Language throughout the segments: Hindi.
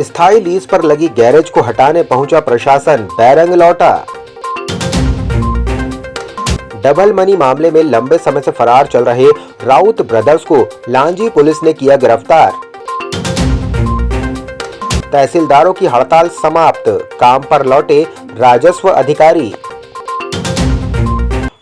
स्थायी लीज पर लगी गैरेज को हटाने पहुंचा प्रशासन, बैरंग लौटा। डबल मनी मामले में लंबे समय से फरार चल रहे राउत ब्रदर्स को लांजी पुलिस ने किया गिरफ्तार। तहसीलदारों की हड़ताल समाप्त, काम पर लौटे राजस्व अधिकारी।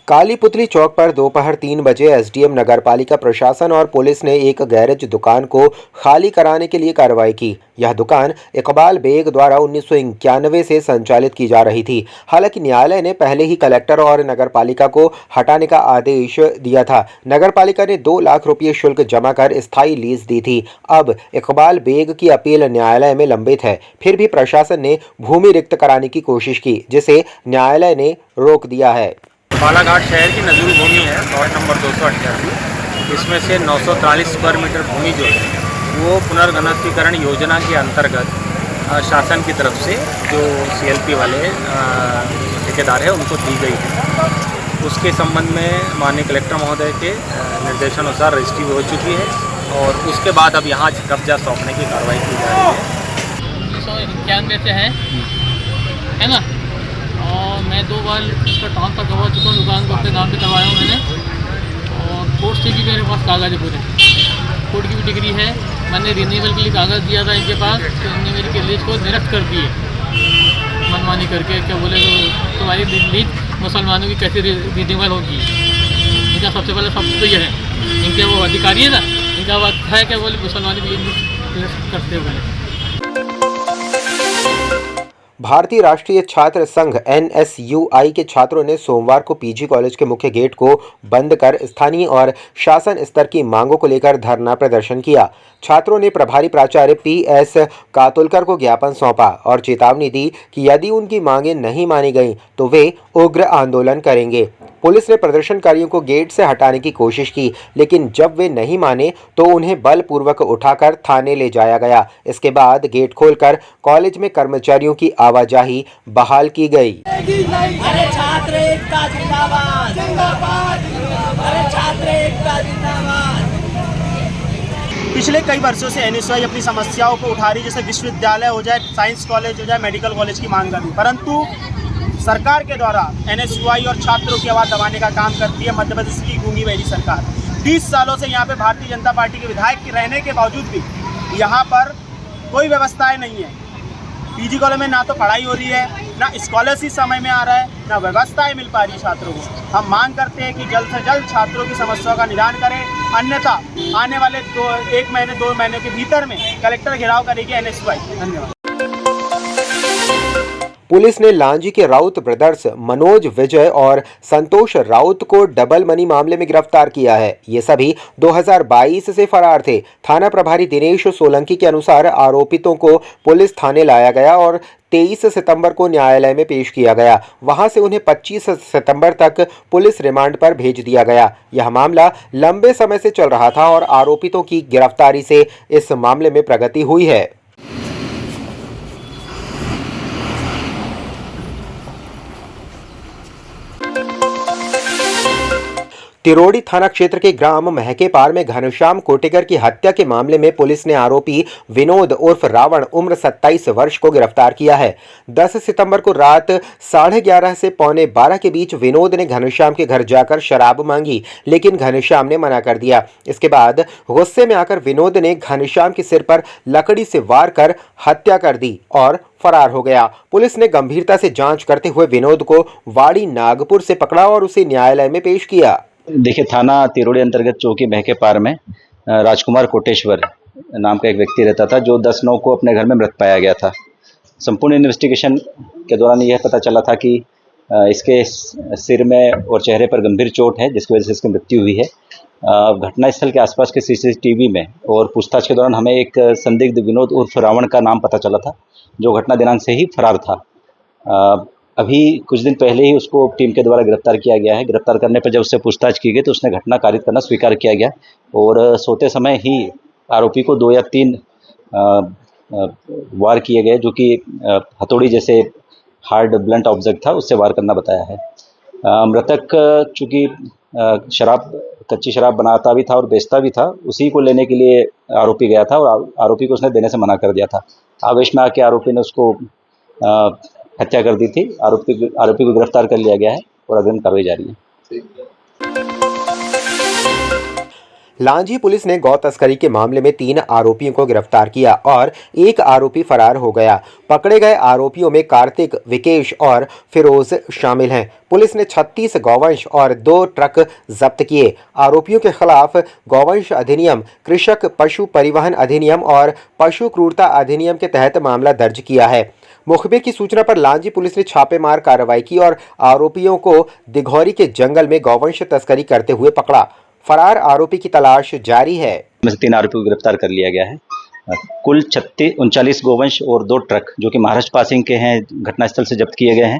काली पुतली चौक पर दोपहर 3 बजे एसडीएम नगरपालिका प्रशासन और पुलिस ने एक गैरेज दुकान को खाली कराने के लिए कार्रवाई की। यह दुकान इकबाल बेग द्वारा 1991 से संचालित की जा रही थी। हालांकि न्यायालय ने पहले ही कलेक्टर और नगरपालिका को हटाने का आदेश दिया था। नगरपालिका ने 2 लाख रुपये शुल्क जमा कर स्थायी लीज दी थी। अब इकबाल बेग की अपील न्यायालय में लंबित है। फिर भी प्रशासन ने भूमि रिक्त कराने की कोशिश की, जिसे न्यायालय ने रोक दिया है। बालाघाट शहर की नजूल भूमि है, वार्ड नंबर 288। इसमें से 943 स्क्वायर मीटर भूमि जो है वो पुनर्घनत्वीकरण योजना के अंतर्गत शासन की तरफ से जो सीएलपी वाले ठेकेदार है उनको दी गई है। उसके संबंध में माननीय कलेक्टर महोदय के निर्देशानुसार रजिस्ट्री हो चुकी है और उसके बाद अब यहाँ कब्जा सौंपने की कार्रवाई की जा रही है। 1991 से है ना, और मैं 2 बार इसका ट्रांसफर करवा चुका हूँ, दुकान को अपने नाम पे करवाया हूँ मैंने, और कोर्ट से भी मेरे पास कागज़ है पूरे, कोर्ट की भी डिग्री है। मैंने रिन्यूअल के लिए कागज़ दिया था इनके पास, तो इन्होंने मेरी लीज को निरस्त कर दिए मनमानी करके। क्या बोले तो तुम्हारी लीज मुसलमानों की कैसे रिन्यूअल होगी। इनका सबसे पहले शब्द तो ये है, इनके वो अधिकारी है ना, इनका बात है क्या बोले मुसलमानों की लीज करते बोले। भारतीय राष्ट्रीय छात्र संघ NSUI के छात्रों ने सोमवार को पीजी कॉलेज के मुख्य गेट को बंद कर स्थानीय और शासन स्तर की मांगों को लेकर धरना प्रदर्शन किया। छात्रों ने प्रभारी प्राचार्य PS कातुलकर को ज्ञापन सौंपा और चेतावनी दी कि यदि उनकी मांगें नहीं मानी गईं तो वे उग्र आंदोलन करेंगे। पुलिस ने प्रदर्शनकारियों को गेट से हटाने की कोशिश की, लेकिन जब वे नहीं माने तो उन्हें बलपूर्वक उठाकर थाने ले जाया गया। इसके बाद गेट खोलकर कॉलेज में कर्मचारियों की आवाजाही बहाल की गई। अरे छात्र एकता जिंदाबाद, अरे छात्र एकता जिंदाबाद। पिछले कई वर्षों से NSUI अपनी समस्याओं को उठा रही, जैसे विश्वविद्यालय हो जाए, साइंस कॉलेज हो जाए, मेडिकल कॉलेज की मांग कर रही, परंतु सरकार के द्वारा NSUI और छात्रों की आवाज़ दबाने का काम करती है मध्य प्रदेश की गूंगी बहरी सरकार। 20 सालों से यहाँ पे भारतीय जनता पार्टी के विधायक रहने के बावजूद भी यहाँ पर कोई व्यवस्थाएं नहीं है। पीजी कॉलेज में ना तो पढ़ाई हो रही है, ना स्कॉलरशिप समय में आ रहा है, ना व्यवस्थाएं मिल पा रही छात्रों को। हम मांग करते हैं कि जल्द से जल्द छात्रों की समस्याओं का निदान करें, अन्यथा आने वाले 1 महीने 2 महीने के भीतर में कलेक्टर घेराव करेगी NSUI। धन्यवाद। पुलिस ने लांजी के राउत ब्रदर्स मनोज विजय और संतोष राउत को डबल मनी मामले में गिरफ्तार किया है। ये सभी 2022 से फरार थे। थाना प्रभारी दिनेश सोलंकी के अनुसार आरोपितों को पुलिस थाने लाया गया और 23 सितंबर को न्यायालय में पेश किया गया। वहां से उन्हें 25 सितंबर तक पुलिस रिमांड पर भेज दिया गया। यह मामला लंबे समय से चल रहा था और आरोपितों की गिरफ्तारी से इस मामले में प्रगति हुई है। तिरोड़ी थाना क्षेत्र के ग्राम महकेपार में घनश्याम कोटेकर की हत्या के मामले में पुलिस ने आरोपी विनोद उर्फ रावण उम्र 27 वर्ष को गिरफ्तार किया है। 10 सितंबर को रात 11:30 से 11:45 के बीच विनोद ने घनश्याम के घर जाकर शराब मांगी, लेकिन घनश्याम ने मना कर दिया। इसके बाद गुस्से में आकर विनोद ने घनश्याम के सिर पर लकड़ी से वार कर हत्या कर दी और फरार हो गया। पुलिस ने गंभीरता से जांच करते हुए विनोद को वाड़ी नागपुर से पकड़ा और उसे न्यायालय में पेश किया। देखिए, थाना तिरोड़ी अंतर्गत चौकी महकेपार में राजकुमार कोटेश्वर नाम का एक व्यक्ति रहता था, जो 10/9 को अपने घर में मृत पाया गया था। संपूर्ण इन्वेस्टिगेशन के दौरान यह पता चला था कि इसके सिर में और चेहरे पर गंभीर चोट है, जिसकी वजह से इसकी मृत्यु हुई है। घटनास्थल के आसपास के CCTV में और पूछताछ के दौरान हमें एक संदिग्ध विनोद उर्फ रावण का नाम पता चला था, जो घटना दिनांक से ही फरार था। अभी कुछ दिन पहले ही उसको टीम के द्वारा गिरफ्तार किया गया है। गिरफ्तार करने पर जब उससे पूछताछ की गई तो उसने घटना कारित करना स्वीकार किया गया और सोते समय ही आरोपी को 2 या 3 वार किए गए, जो कि हथौड़ी जैसे हार्ड ब्लंट ऑब्जेक्ट था, उससे वार करना बताया है। मृतक चूँकि शराब, कच्ची शराब बनाता भी था और बेचता भी था। उसी को लेने के लिए आरोपी गया था और आरोपी को उसने देने से मना कर दिया था। आवेश में आके आरोपी ने उसको हत्या कर दी थी। आरोपी को गिरफ्तार कर लिया गया है और अग्रिम कार्रवाई जारी है। लांजी पुलिस ने गौ तस्करी के मामले में 3 आरोपियों को गिरफ्तार किया और एक आरोपी फरार हो गया। पकड़े गए आरोपियों में कार्तिक, विकेश और फिरोज शामिल हैं। पुलिस ने 36 गौवंश और 2 ट्रक जब्त किए। आरोपियों के खिलाफ गौवंश अधिनियम, कृषक पशु परिवहन अधिनियम और पशु क्रूरता अधिनियम के तहत मामला दर्ज किया है। मुखबिर की सूचना पर लांजी पुलिस ने छापेमार कार्रवाई की और आरोपियों को दिघौरी के जंगल में गौवंश तस्करी करते हुए पकड़ा। फरार आरोपी की तलाश जारी है। में से 3 आरोपियों को गिरफ्तार कर लिया गया है। कुल 39 गोवंश और 2 ट्रक जो कि महाराष्ट्र पासिंग के हैं, घटनास्थल से जब्त किए गए हैं।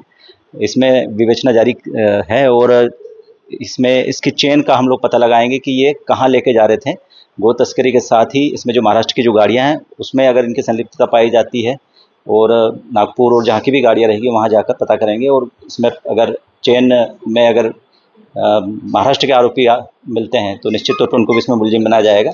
इसमें विवेचना जारी है और इसमें इसकी चेन का हम लोग पता लगाएंगे कि ये कहाँ लेके जा रहे थे। गो तस्करी के साथ ही इसमें जो महाराष्ट्र की जो गाड़ियाँ हैं उसमें अगर इनकी संलिप्तता पाई जाती है और नागपुर और जहाँ की भी गाड़ियाँ रहेगी वहाँ जाकर पता करेंगे और इसमें अगर चेन में अगर महाराष्ट्र के आरोपी मिलते हैं तो निश्चित तौर पर उनको भी इसमें मुलजिम बनाया जाएगा।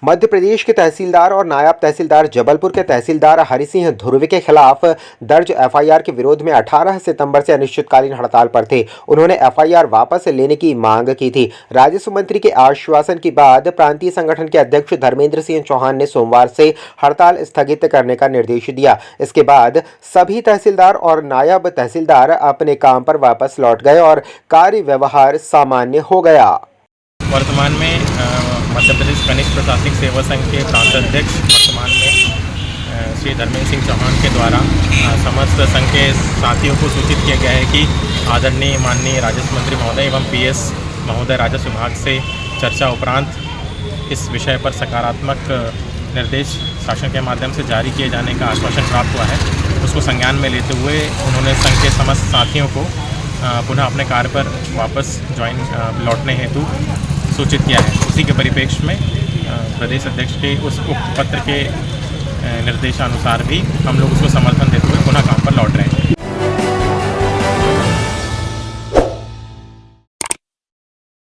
मध्य प्रदेश के तहसीलदार और नायब तहसीलदार जबलपुर के तहसीलदार हरि सिंह ध्रुव के खिलाफ दर्ज एफआईआर के विरोध में 18 सितंबर से अनिश्चितकालीन हड़ताल पर थे। उन्होंने एफआईआर वापस लेने की मांग की थी। राजस्व मंत्री के आश्वासन के बाद प्रांतीय संगठन के अध्यक्ष धर्मेंद्र सिंह चौहान ने सोमवार से हड़ताल स्थगित करने का निर्देश दिया। इसके बाद सभी तहसीलदार और नायब तहसीलदार अपने काम पर वापस लौट गए और कार्य व्यवहार सामान्य हो गया। वर्तमान में मध्य प्रदेश कनिष्ठ प्रशासनिक सेवा संघ के प्रांत अध्यक्ष वर्तमान में श्री धर्मेंद्र सिंह चौहान के द्वारा समस्त संघ के साथियों को सूचित किया गया है कि आदरणीय माननीय राजस्व मंत्री महोदय एवं पीएस महोदय राजस्व विभाग से चर्चा उपरांत इस विषय पर सकारात्मक निर्देश शासन के माध्यम से जारी किए जाने का आश्वासन प्राप्त हुआ है। उसको संज्ञान में लेते हुए उन्होंने संघ के समस्त साथियों को पुनः अपने कार्य पर वापस लौटने हेतु सूचित किया है। उसी के परिप्रेक्ष्य में प्रदेश अध्यक्ष के उस उक्त पत्र के निर्देशानुसार भी हम लोग उसको समर्थन देते हुए पुनः काम पर लौट रहे हैं।